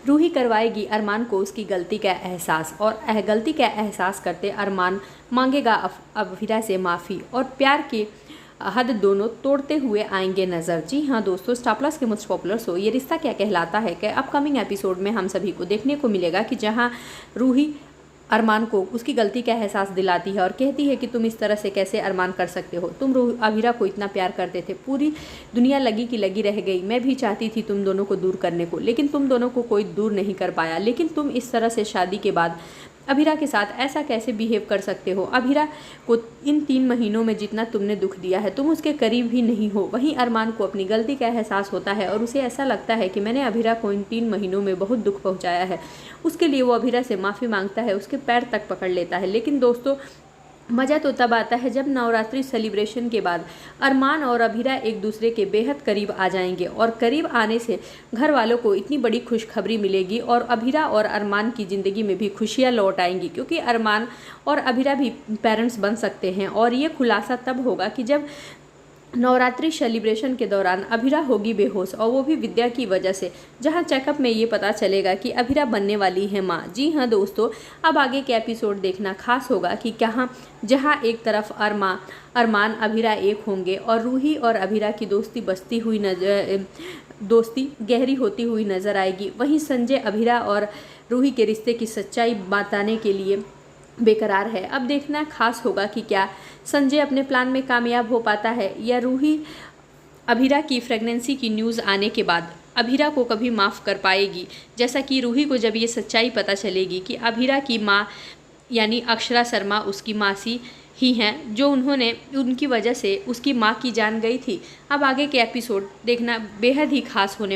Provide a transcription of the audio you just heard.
रूही करवाएगी अरमान को उसकी गलती का एहसास, और गलती का एहसास करते अरमान मांगेगा अभिरा से माफ़ी और प्यार की हद दोनों तोड़ते हुए आएंगे नज़र। जी हाँ दोस्तों, स्टार प्लस के मोस्ट पॉपुलर शो ये रिश्ता क्या कहलाता है के अपकमिंग एपिसोड में हम सभी को देखने को मिलेगा कि जहाँ रूही अरमान को उसकी गलती का एहसास दिलाती है और कहती है कि तुम इस तरह से कैसे अरमान कर सकते हो, तुम अभिरा को इतना प्यार करते थे, पूरी दुनिया लगी की लगी रह गई, मैं भी चाहती थी तुम दोनों को दूर करने को, लेकिन तुम दोनों को कोई दूर नहीं कर पाया, लेकिन तुम इस तरह से शादी के बाद अभिरा के साथ ऐसा कैसे बिहेव कर सकते हो, अभिरा को इन 3 महीनों में जितना तुमने दुख दिया है तुम उसके करीब भी नहीं हो। वहीं अरमान को अपनी गलती का एहसास होता है और उसे ऐसा लगता है कि मैंने अभिरा को इन 3 महीनों में बहुत दुख पहुंचाया है। उसके लिए वो अभिरा से माफ़ी मांगता है, उसके पैर तक पकड़ लेता है। लेकिन दोस्तों, मज़ा तो तब आता है जब नवरात्रि सेलिब्रेशन के बाद अरमान और अभिरा एक दूसरे के बेहद करीब आ जाएंगे और करीब आने से घर वालों को इतनी बड़ी खुशखबरी मिलेगी और अभिरा और अरमान की ज़िंदगी में भी खुशियाँ लौट आएंगी, क्योंकि अरमान और अभिरा भी पेरेंट्स बन सकते हैं। और ये खुलासा तब होगा कि जब नवरात्रि सेलिब्रेशन के दौरान अभिरा होगी बेहोश, और वो भी विद्या की वजह से, जहां चेकअप में ये पता चलेगा कि अभिरा बनने वाली है माँ। जी हाँ दोस्तों, अब आगे के एपिसोड देखना खास होगा कि जहां एक तरफ अरमान अभिरा एक होंगे और रूही और अभिरा की दोस्ती गहरी होती हुई नजर आएगी, वहीं संजय अभिरा और रूही के रिश्ते की सच्चाई बताने के लिए बेकरार है। अब देखना खास होगा कि क्या संजय अपने प्लान में कामयाब हो पाता है या रूही अभिरा की प्रेगनेंसी की न्यूज़ आने के बाद अभिरा को कभी माफ़ कर पाएगी, जैसा कि रूही को जब ये सच्चाई पता चलेगी कि अभिरा की माँ यानी अक्षरा शर्मा उसकी मासी ही हैं, जो उनकी वजह से उसकी माँ की जान गई थी। अब आगे के एपिसोड देखना बेहद ही खास होने